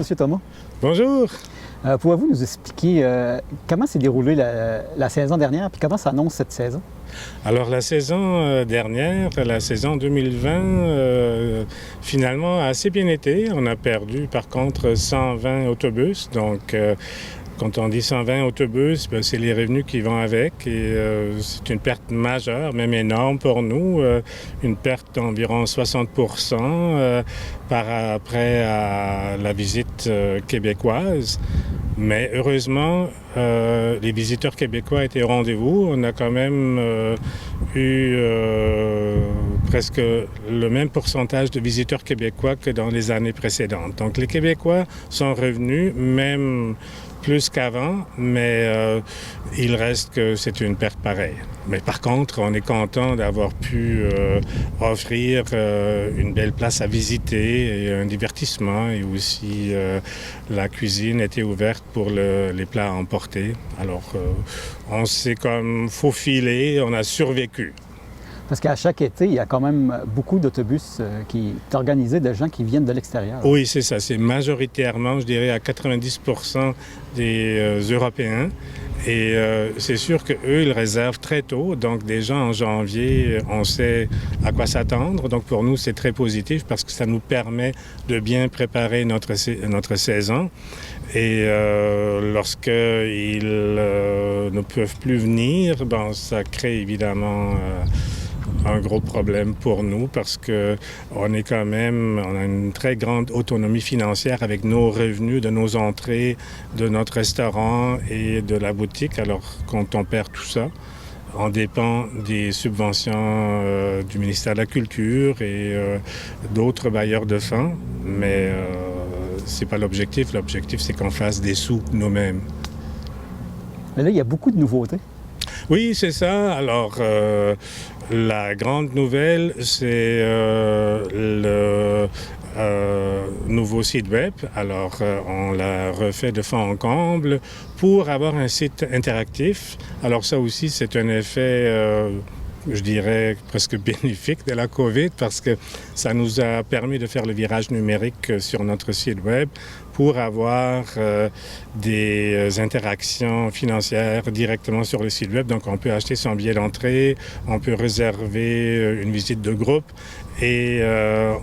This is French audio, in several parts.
M. Thomas. Bonjour. Pouvez-vous nous expliquer comment s'est déroulée la saison dernière et comment s'annonce cette saison? Alors la saison dernière, la saison 2020, finalement a assez bien été. On a perdu par contre 120 autobus. Donc quand on dit 120 autobus, c'est les revenus qui vont avec et c'est une perte majeure, même énorme pour nous, une perte d'environ 60% par après à la visite québécoise. Mais heureusement, les visiteurs québécois étaient au rendez-vous. On a quand même eu presque le même pourcentage de visiteurs québécois que dans les années précédentes. Donc les Québécois sont revenus, même plus qu'avant, mais il reste que c'est une perte pareille. Mais par contre, on est content d'avoir pu offrir une belle place à visiter et un divertissement. Et aussi, la cuisine était ouverte pour les plats à emporter. Alors, on s'est comme faufilé, on a survécu. Parce qu'à chaque été, il y a quand même beaucoup d'autobus qui sont organisés de gens qui viennent de l'extérieur. Oui, c'est ça. C'est majoritairement, je dirais, à 90% des Européens. Et c'est sûr qu'eux, ils réservent très tôt. Donc déjà en janvier, on sait à quoi s'attendre. Donc pour nous, c'est très positif parce que ça nous permet de bien préparer notre saison. Et lorsqu'ils ne peuvent plus venir, ça crée évidemment un gros problème pour nous parce que on a une très grande autonomie financière avec nos revenus de nos entrées, de notre restaurant et de la boutique. Alors quand on perd tout ça, on dépend des subventions du ministère de la Culture et d'autres bailleurs de fonds, mais c'est pas l'objectif. L'objectif, c'est qu'on fasse des sous nous-mêmes. Mais là, il y a beaucoup de nouveautés. Oui, c'est ça. Alors, la grande nouvelle, c'est le nouveau site web. Alors, on l'a refait de fond en comble pour avoir un site interactif. Alors, ça aussi, c'est un effet je dirais presque bénéfique de la COVID parce que ça nous a permis de faire le virage numérique sur notre site web pour avoir des interactions financières directement sur le site web. Donc, on peut acheter son billet d'entrée, on peut réserver une visite de groupe et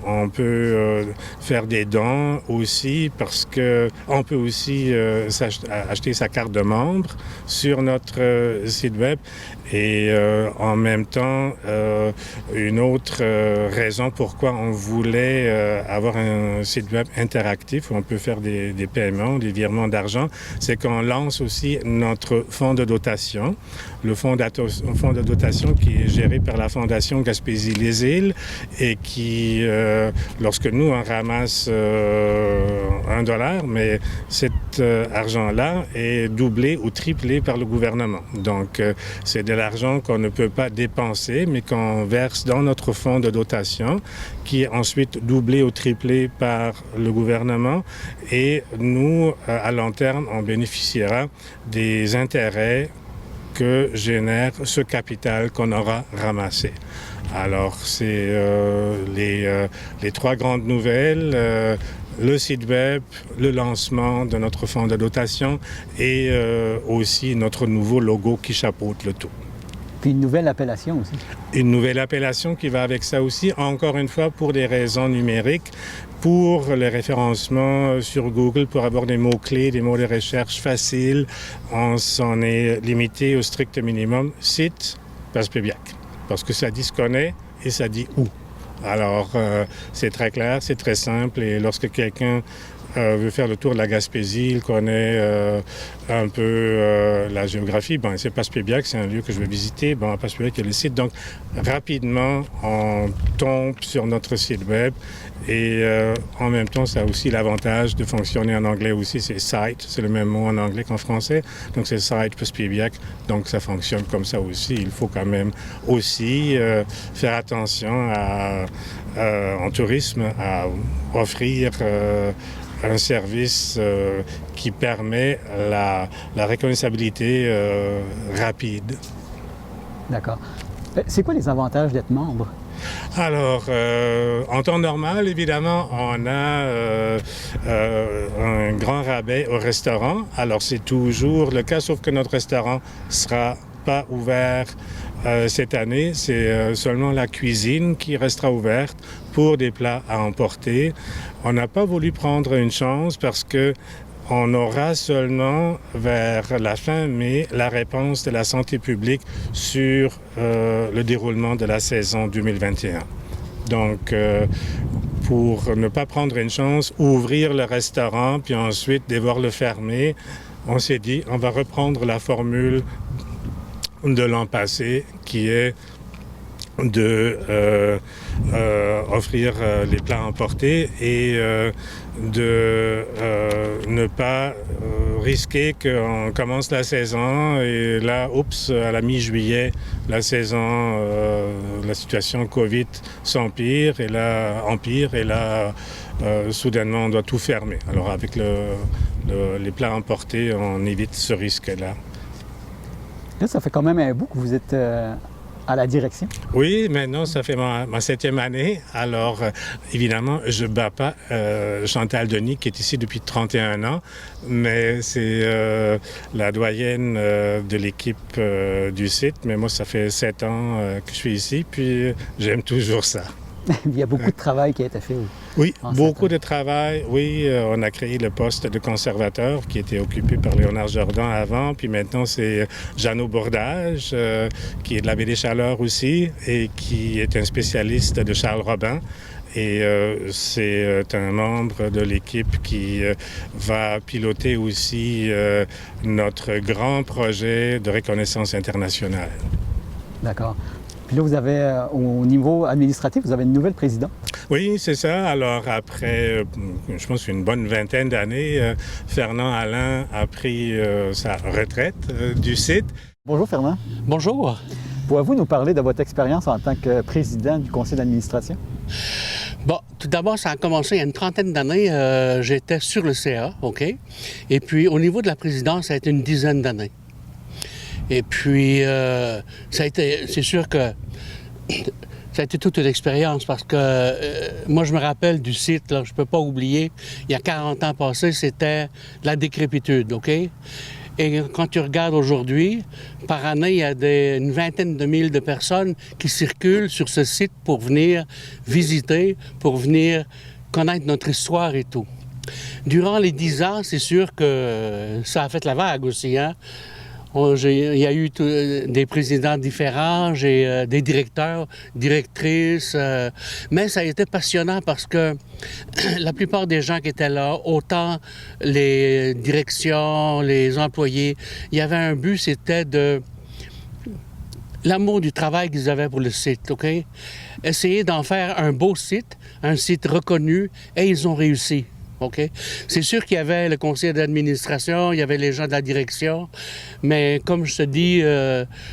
on peut faire des dons aussi parce que on peut aussi acheter sa carte de membre sur notre site web. Et en même temps, une autre raison pourquoi on voulait avoir un site web interactif où on peut faire des paiements, des virements d'argent, c'est qu'on lance aussi notre fonds de dotation. Le fonds de dotation qui est géré par la Fondation Gaspésie-Les-Îles et qui, lorsque nous, on ramasse $1, mais cet argent-là est doublé ou triplé par le gouvernement. Donc, c'est de l'argent qu'on ne peut pas dépenser, mais qu'on verse dans notre fonds de dotation, qui est ensuite doublé ou triplé par le gouvernement. Et nous, à long terme, on bénéficiera des intérêts que génère ce capital qu'on aura ramassé. Alors, c'est les trois grandes nouvelles. Le site web, le lancement de notre fonds de dotation et aussi notre nouveau logo qui chapeaute le tout. Puis une nouvelle appellation aussi. Une nouvelle appellation qui va avec ça aussi, encore une fois pour des raisons numériques, pour le référencement sur Google, pour avoir des mots-clés, des mots de recherche faciles. On s'en est limité au strict minimum, site Passepébiac, parce que ça dit ce qu'on est et ça dit où. Alors, c'est très clair, c'est très simple et lorsque quelqu'un veut faire le tour de la Gaspésie, il connaît un peu la géographie. C'est Passepébiac, c'est un lieu que je veux visiter. À Passepébiac, il y a le site. Donc, rapidement, on tombe sur notre site web et en même temps, ça a aussi l'avantage de fonctionner en anglais aussi. C'est site, c'est le même mot en anglais qu'en français. Donc, c'est site Passepébiac. Donc, ça fonctionne comme ça aussi. Il faut quand même aussi faire attention en tourisme à offrir un service qui permet la reconnaissabilité rapide. D'accord. C'est quoi les avantages d'être membre? Alors, en temps normal, évidemment, on a un grand rabais au restaurant. Alors, c'est toujours le cas, sauf que notre restaurant sera pas ouvert cette année. C'est seulement la cuisine qui restera ouverte pour des plats à emporter. On n'a pas voulu prendre une chance parce que on aura seulement vers la fin mai la réponse de la santé publique sur le déroulement de la saison 2021. Donc, pour ne pas prendre une chance, ouvrir le restaurant, puis ensuite devoir le fermer, on s'est dit, on va reprendre la formule de l'an passé, qui est de offrir les plats emportés et de ne pas risquer qu'on commence la saison et là, oups, à la mi-juillet, la saison, la situation Covid s'empire et là, soudainement, on doit tout fermer. Alors avec les plats emportés, on évite ce risque-là. Là, ça fait quand même un bout que vous êtes à la direction. Oui, maintenant, ça fait ma 7e année. Alors, évidemment, je ne bats pas Chantal Denis, qui est ici depuis 31 ans, mais c'est la doyenne de l'équipe du site. Mais moi, ça fait 7 ans que je suis ici, puis j'aime toujours ça. Il y a beaucoup de travail qui a été fait. Oui, beaucoup de travail. Oui, on a créé le poste de conservateur qui était occupé par Léonard Jordan avant. Puis maintenant, c'est Jeannot Bordage, qui est de la Baie des Chaleurs aussi et qui est un spécialiste de Charles Robin. Et c'est un membre de l'équipe qui va piloter aussi notre grand projet de reconnaissance internationale. D'accord. Puis là, vous avez, au niveau administratif, vous avez une nouvelle présidente. Oui, c'est ça. Alors, après, je pense une bonne vingtaine d'années, Fernand Alain a pris sa retraite du site. Bonjour, Fernand. Bonjour. Pouvez-vous nous parler de votre expérience en tant que président du conseil d'administration? Bon, tout d'abord, ça a commencé il y a une trentaine d'années. J'étais sur le CA, OK? Et puis, au niveau de la présidence, ça a été une dizaine d'années. Et puis, c'est sûr que ça a été toute une expérience parce que moi, je me rappelle du site, là, je ne peux pas oublier, il y a 40 ans passés, c'était la décrépitude, OK? Et quand tu regardes aujourd'hui, par année, il y a une vingtaine de mille de personnes qui circulent sur ce site pour venir visiter, pour venir connaître notre histoire et tout. Durant les 10 ans, c'est sûr que ça a fait la vague aussi, hein? Il y a eu des présidents différents, j'ai des directeurs, directrices, mais ça a été passionnant parce que la plupart des gens qui étaient là, autant les directions, les employés, il y avait un but, c'était de l'amour du travail qu'ils avaient pour le site, OK? Essayer d'en faire un beau site, un site reconnu, et ils ont réussi. OK? C'est sûr qu'il y avait le conseil d'administration, il y avait les gens de la direction, mais comme je te dis,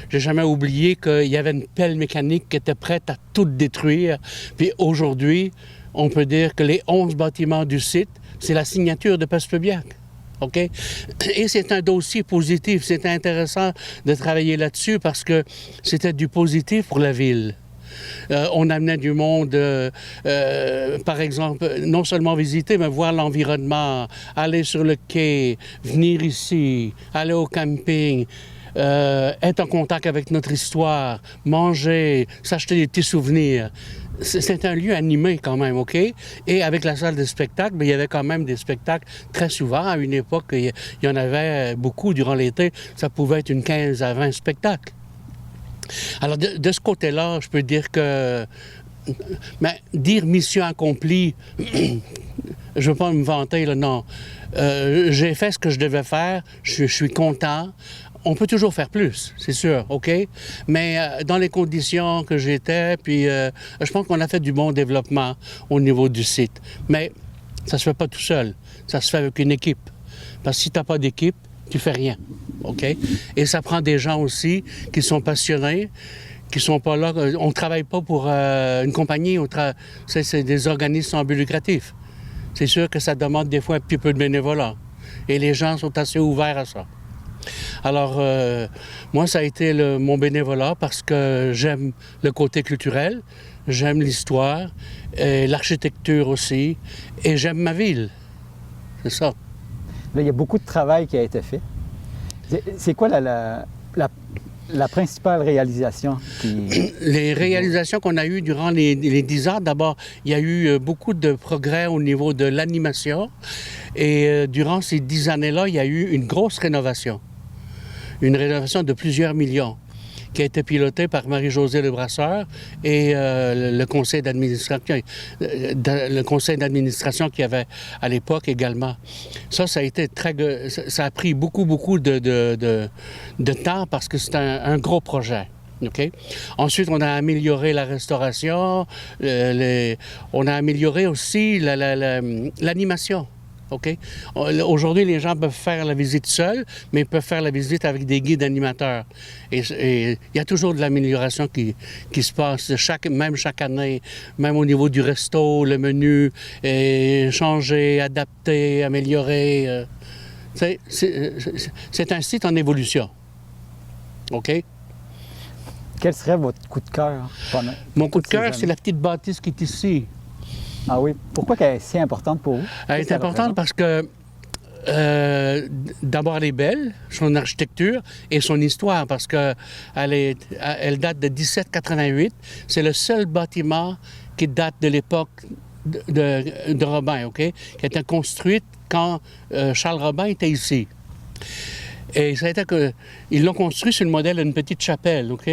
j'ai jamais oublié qu'il y avait une pelle mécanique qui était prête à tout détruire. Puis aujourd'hui, on peut dire que les 11 bâtiments du site, c'est la signature de Pespebiac. OK? Et c'est un dossier positif. C'était intéressant de travailler là-dessus parce que c'était du positif pour la ville. On amenait du monde, par exemple, non seulement visiter, mais voir l'environnement, aller sur le quai, venir ici, aller au camping, être en contact avec notre histoire, manger, s'acheter des petits souvenirs. C'est un lieu animé quand même, OK? Et avec la salle de spectacle, il y avait quand même des spectacles très souvent. À une époque, il y en avait beaucoup durant l'été. Ça pouvait être une 15 à 20 spectacles. Alors, de ce côté-là, je peux dire que... Mais dire mission accomplie, je ne veux pas me vanter, là, non. J'ai fait ce que je devais faire, je suis content. On peut toujours faire plus, c'est sûr, OK? Mais dans les conditions que j'étais, puis je pense qu'on a fait du bon développement au niveau du site. Mais ça ne se fait pas tout seul, ça se fait avec une équipe. Parce que si tu n'as pas d'équipe, tu fais rien, OK? Et ça prend des gens aussi qui sont passionnés, qui sont pas là. On ne travaille pas pour une compagnie, c'est des organismes sans but lucratif. C'est sûr que ça demande des fois un petit peu de bénévolat. Et les gens sont assez ouverts à ça. Alors, moi, ça a été mon bénévolat parce que j'aime le côté culturel, j'aime l'histoire, et l'architecture aussi, et j'aime ma ville. C'est ça. Là, il y a beaucoup de travail qui a été fait. C'est quoi la principale réalisation qui... Les réalisations qu'on a eues durant les 10 ans, d'abord, il y a eu beaucoup de progrès au niveau de l'animation. Et durant ces 10 années-là, il y a eu une grosse rénovation. Une rénovation de plusieurs millions qui a été pilotée par Marie-Josée Lebrasseur et le conseil d'administration qu'il y avait à l'époque également. Ça a été ça a pris beaucoup de temps parce que c'est un gros projet. Okay? Ensuite, on a amélioré la restauration, on a amélioré aussi l'animation. Okay? Aujourd'hui, les gens peuvent faire la visite seuls, mais ils peuvent faire la visite avec des guides animateurs. Et il y a toujours de l'amélioration qui se passe, même chaque année, même au niveau du resto, le menu est changé, adapté, amélioré. C'est un site en évolution. OK? Quel serait votre coup de cœur? Mon coup de cœur, c'est la petite bâtisse qui est ici. Ah oui? Pourquoi elle est si importante pour vous? Elle est importante parce que, d'abord, elle est belle, son architecture et son histoire, parce qu'elle date de 1788. C'est le seul bâtiment qui date de l'époque de Robin, OK? Qui a été construite quand Charles Robin était ici. Et ça a été ils l'ont construit sur le modèle d'une petite chapelle, OK?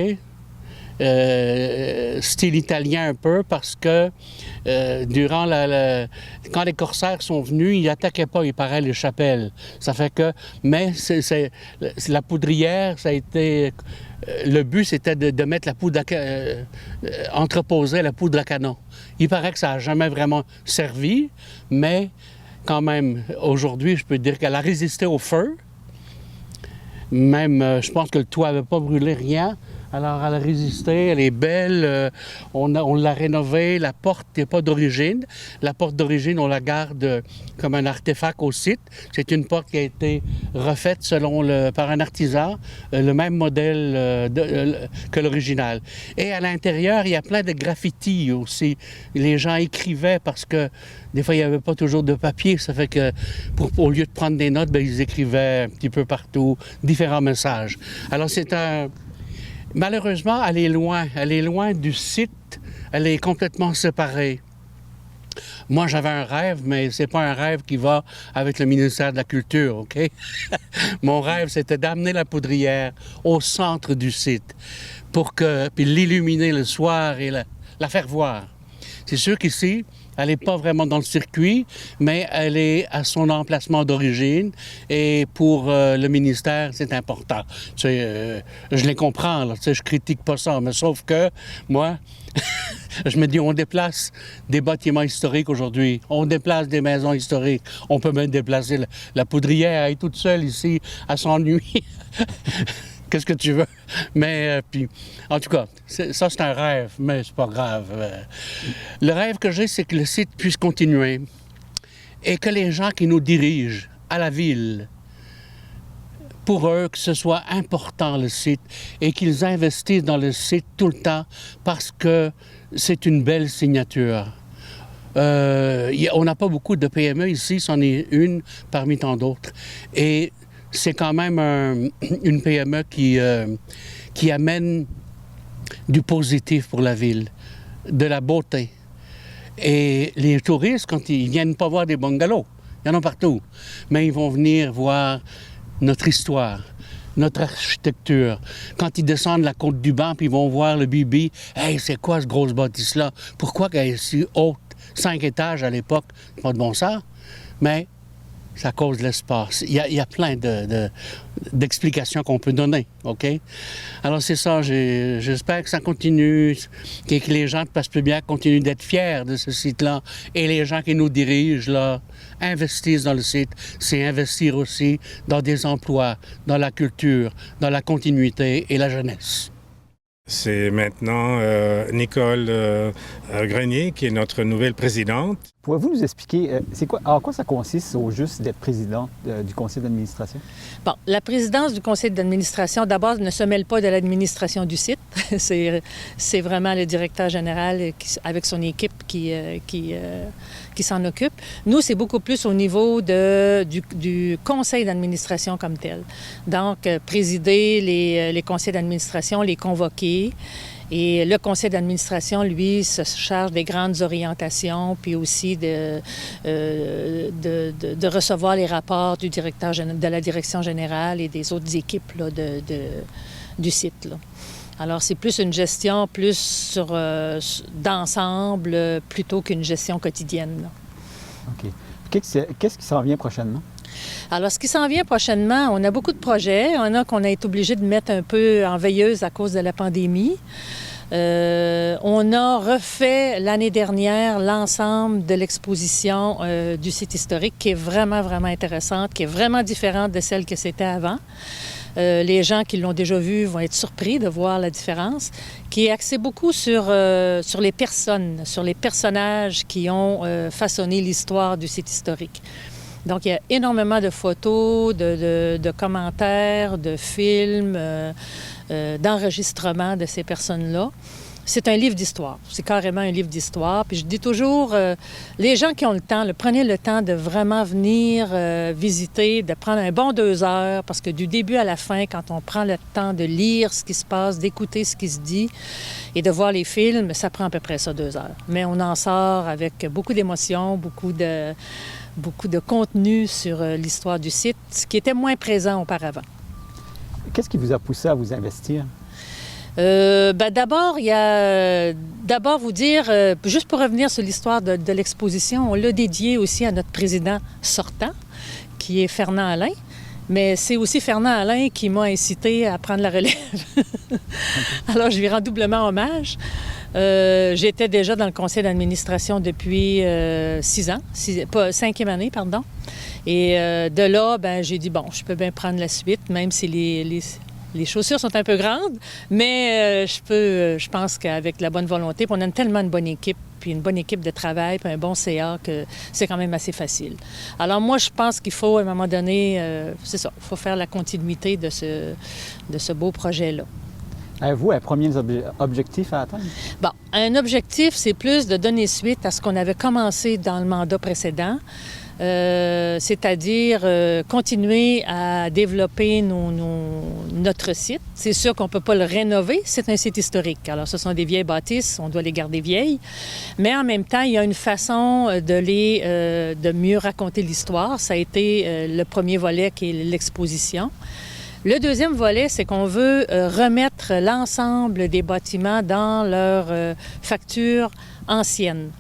Style italien un peu, parce que durant quand les corsaires sont venus, ils n'attaquaient pas, il paraît, les chapelles. Ça fait que... Mais la poudrière, ça a été... le but, c'était de mettre la poudre entreposer la poudre à canon. Il paraît que ça n'a jamais vraiment servi, mais quand même, aujourd'hui, je peux dire qu'elle a résisté au feu. Même, je pense que le toit n'avait pas brûlé, rien. Alors, elle a résisté, elle est belle, on l'a rénovée, la porte n'est pas d'origine. La porte d'origine, on la garde comme un artefact au site. C'est une porte qui a été refaite par un artisan, le même modèle que l'original. Et à l'intérieur, il y a plein de graffitis aussi. Les gens écrivaient parce que des fois, il n'y avait pas toujours de papier. Ça fait que, au lieu de prendre des notes, ils écrivaient un petit peu partout différents messages. Alors, c'est un... Malheureusement, elle est loin du site, elle est complètement séparée. Moi, j'avais un rêve, mais c'est pas un rêve qui va avec le ministère de la Culture, OK? Mon rêve, c'était d'amener la poudrière au centre du site puis l'illuminer le soir et la faire voir. C'est sûr qu'ici, elle n'est pas vraiment dans le circuit, mais elle est à son emplacement d'origine. Et pour le ministère, c'est important. Tu sais, je les comprends, là, tu sais, je critique pas ça, mais sauf que moi, je me dis, on déplace des bâtiments historiques aujourd'hui, on déplace des maisons historiques, on peut même déplacer la poudrière, elle est toute seule ici, elle s'ennuie. Qu'est-ce que tu veux? Mais, puis, en tout cas, ça, c'est un rêve, mais c'est pas grave. Le rêve que j'ai, c'est que le site puisse continuer et que les gens qui nous dirigent à la ville, pour eux, que ce soit important, le site, et qu'ils investissent dans le site tout le temps parce que c'est une belle signature. On n'a pas beaucoup de PME ici, c'en est une parmi tant d'autres. Et c'est quand même une PME qui amène du positif pour la ville, de la beauté. Et les touristes, quand ils viennent pas voir des bungalows, il y en a partout, mais ils vont venir voir notre histoire, notre architecture. Quand ils descendent la côte du Banc, puis ils vont voir le Bibi, « Hey, c'est quoi ce grosse bâtisse-là? Pourquoi qu'elle est si haute? 5 étages à l'époque, pas de bon sens. » Mais c'est à cause de l'espace. Il y a plein d'explications qu'on peut donner, OK? Alors c'est ça, j'espère que ça continue, et que les gens de Place-Plumière continuent d'être fiers de ce site-là, et les gens qui nous dirigent, là, investissent dans le site. C'est investir aussi dans des emplois, dans la culture, dans la continuité et la jeunesse. C'est maintenant Nicole Grenier qui est notre nouvelle présidente. Pouvez-vous nous expliquer, en quoi ça consiste au juste d'être président du conseil d'administration? Bon, la présidence du conseil d'administration, d'abord, ne se mêle pas de l'administration du site. C'est vraiment le directeur général avec son équipe qui s'en occupe. Nous, c'est beaucoup plus au niveau du conseil d'administration comme tel. Donc, présider les conseils d'administration, les convoquer. Et le conseil d'administration, lui, se charge des grandes orientations, puis aussi de recevoir les rapports du directeur de la direction générale et des autres équipes là, du site. Là. Alors, c'est plus une gestion d'ensemble plutôt qu'une gestion quotidienne. Là. OK. Qu'est-ce qui s'en vient prochainement? Alors, ce qui s'en vient prochainement, on a beaucoup de projets. Il y en a qu'on a été obligé de mettre un peu en veilleuse à cause de la pandémie. On a refait l'année dernière l'ensemble de l'exposition du site historique qui est vraiment, vraiment intéressante, qui est vraiment différente de celle que c'était avant. Les gens qui l'ont déjà vu vont être surpris de voir la différence, qui est axée beaucoup sur les personnes, sur les personnages qui ont façonné l'histoire du site historique. Donc, il y a énormément de photos, de commentaires, de films, d'enregistrements de ces personnes-là. C'est un livre d'histoire. C'est carrément un livre d'histoire. Puis je dis toujours, les gens qui ont le temps, prenez le temps de vraiment venir visiter, de prendre un bon 2 heures, parce que du début à la fin, quand on prend le temps de lire ce qui se passe, d'écouter ce qui se dit et de voir les films, ça prend à peu près ça 2 heures. Mais on en sort avec beaucoup d'émotions, beaucoup de contenu sur l'histoire du site, ce qui était moins présent auparavant. Qu'est-ce qui vous a poussé à vous investir? D'abord, il y a vous dire, juste pour revenir sur l'histoire de l'exposition, on l'a dédié aussi à notre président sortant, qui est Fernand Alain. Mais c'est aussi Fernand Alain qui m'a incité à prendre la relève. Alors, je lui rends doublement hommage. J'étais déjà dans le conseil d'administration depuis 5e année, pardon. Et de là, j'ai dit, bon, je peux bien prendre la suite, même si les chaussures sont un peu grandes, mais je pense qu'avec la bonne volonté, puis on a tellement une bonne équipe, puis une bonne équipe de travail, puis un bon CA, que c'est quand même assez facile. Alors moi, je pense qu'il faut, à un moment donné, c'est ça, il faut faire la continuité de ce beau projet-là. Avez-vous un premier objectif à atteindre? Bon, un objectif, c'est plus de donner suite à ce qu'on avait commencé dans le mandat précédent, c'est-à-dire continuer à développer notre site. C'est sûr qu'on ne peut pas le rénover, c'est un site historique. Alors, ce sont des vieilles bâtisses, on doit les garder vieilles, mais en même temps, il y a une façon de mieux raconter l'histoire. Ça a été le premier volet qui est l'exposition. Le deuxième volet, c'est qu'on veut remettre l'ensemble des bâtiments dans leur facture ancienne.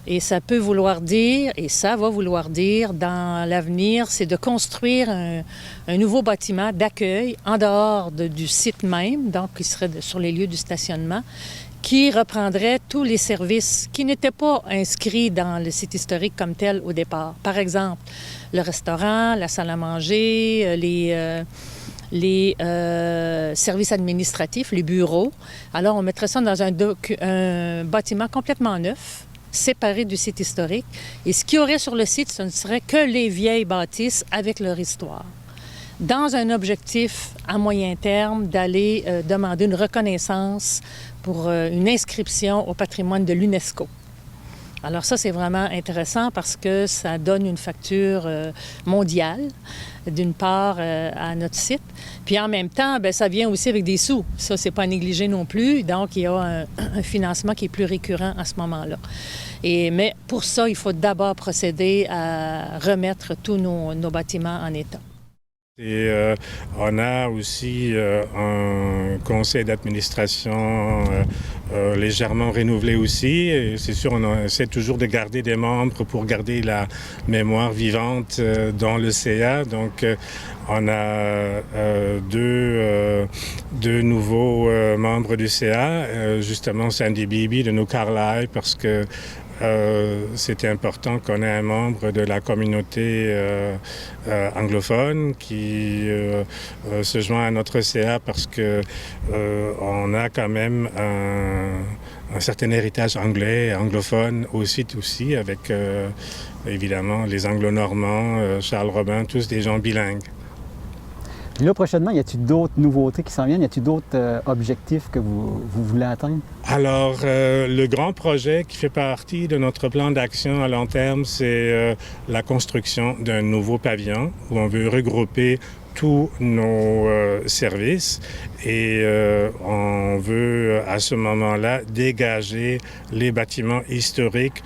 Et ça peut vouloir dire, et ça va vouloir dire dans l'avenir, c'est de construire un nouveau bâtiment d'accueil en dehors du site même, donc qui serait sur les lieux du stationnement, qui reprendrait tous les services qui n'étaient pas inscrits dans le site historique comme tel au départ. Par exemple, le restaurant, la salle à manger, les services administratifs, les bureaux. Alors, on mettrait ça dans un bâtiment complètement neuf, séparé du site historique. Et ce qu'il y aurait sur le site, ce ne serait que les vieilles bâtisses avec leur histoire. Dans un objectif à moyen terme d'aller demander une reconnaissance pour une inscription au patrimoine de l'UNESCO. Alors ça, c'est vraiment intéressant parce que ça donne une facture mondiale, d'une part, à notre site. Puis en même temps, ça vient aussi avec des sous. Ça, c'est pas à négliger non plus. Donc, il y a un financement qui est plus récurrent à ce moment-là. Mais pour ça, il faut d'abord procéder à remettre tous nos bâtiments en état. Et on a aussi un conseil d'administration légèrement renouvelé aussi. Et c'est sûr, on essaie toujours de garder des membres pour garder la mémoire vivante dans le CA. Donc, on a deux nouveaux membres du CA, justement Sandy Beebe de New Carlisle, parce que c'était important qu'on ait un membre de la communauté anglophone qui se joint à notre CA parce que on a quand même un certain héritage anglais, anglophone aussi avec évidemment les anglo-normands, Charles Robin, tous des gens bilingues. Puis là, prochainement, y a-t-il d'autres nouveautés qui s'en viennent? Y a-t-il d'autres objectifs que vous voulez atteindre? Alors, le grand projet qui fait partie de notre plan d'action à long terme, c'est la construction d'un nouveau pavillon où on veut regrouper tous nos services et on veut à ce moment-là dégager les bâtiments historiques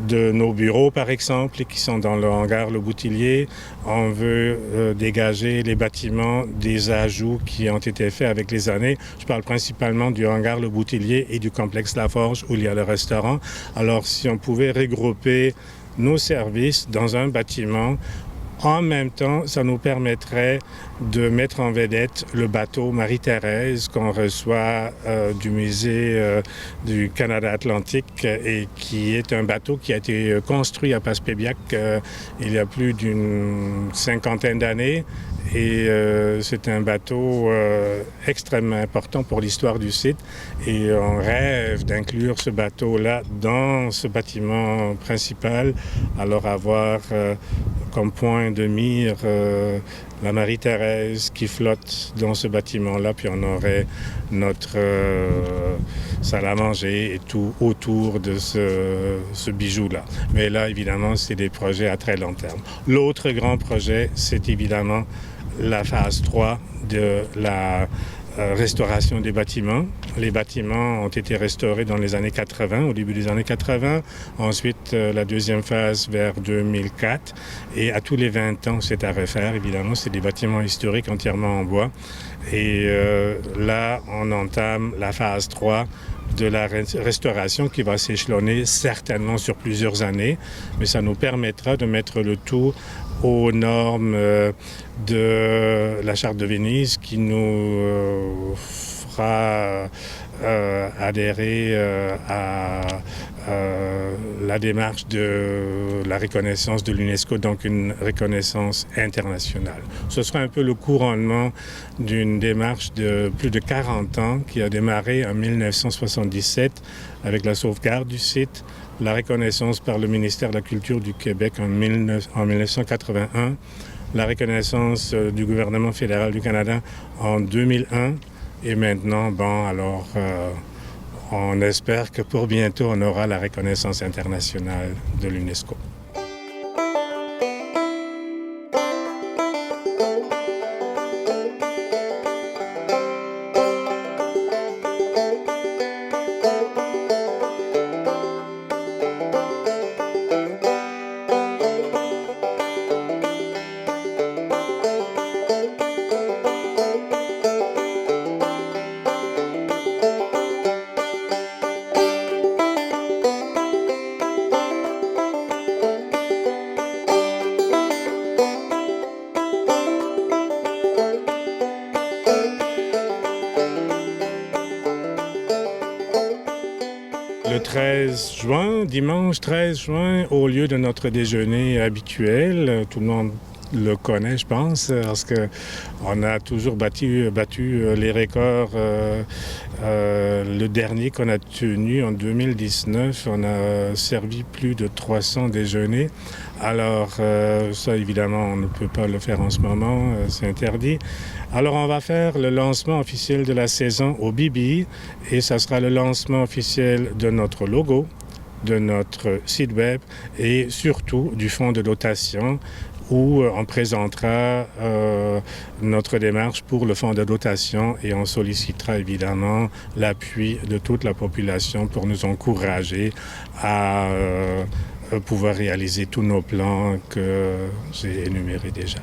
de nos bureaux, par exemple, qui sont dans le hangar Le Boutillier. On veut dégager les bâtiments des ajouts qui ont été faits avec les années. Je parle principalement du hangar Le Boutillier et du complexe La Forge où il y a le restaurant. Alors, si on pouvait regrouper nos services dans un bâtiment, en même temps, ça nous permettrait de mettre en vedette le bateau Marie-Thérèse qu'on reçoit du musée du Canada Atlantique et qui est un bateau qui a été construit à Passepébiac il y a plus d'une cinquantaine d'années. Et c'est un bateau extrêmement important pour l'histoire du site. Et on rêve d'inclure ce bateau-là dans ce bâtiment principal. Alors avoir comme point de mire la Marie-Thérèse qui flotte dans ce bâtiment-là. Puis on aurait notre salle à manger et tout autour de ce bijou-là. Mais là, évidemment, c'est des projets à très long terme. L'autre grand projet, c'est évidemment la phase 3 de la restauration des bâtiments. Les bâtiments ont été restaurés dans les années 80, au début des années 80. Ensuite, la deuxième phase vers 2004. Et à tous les 20 ans, c'est à refaire, évidemment. C'est des bâtiments historiques entièrement en bois. Et là, on entame la phase 3 de la restauration qui va s'échelonner certainement sur plusieurs années. Mais ça nous permettra de mettre le tout aux normes de la Charte de Venise qui nous fera adhérer à la démarche de la reconnaissance de l'UNESCO, donc une reconnaissance internationale. Ce sera un peu le couronnement d'une démarche de plus de 40 ans qui a démarré en 1977 avec la sauvegarde du site, la reconnaissance par le ministère de la Culture du Québec en 1981, la reconnaissance du gouvernement fédéral du Canada en 2001 et maintenant, on espère que pour bientôt, on aura la reconnaissance internationale de l'UNESCO. Le 13 juin, dimanche 13 juin, au lieu de notre déjeuner habituel, tout le monde le connaît, je pense, parce qu'on a toujours battu les records. Le dernier qu'on a tenu en 2019, on a servi plus de 300 déjeuners. Alors ça, évidemment, on ne peut pas le faire en ce moment, c'est interdit. Alors on va faire le lancement officiel de la saison au BB et ça sera le lancement officiel de notre logo, de notre site web et surtout du fonds de dotation où on présentera notre démarche pour le fonds de dotation et on sollicitera évidemment l'appui de toute la population pour nous encourager à pouvoir réaliser tous nos plans que j'ai énumérés déjà.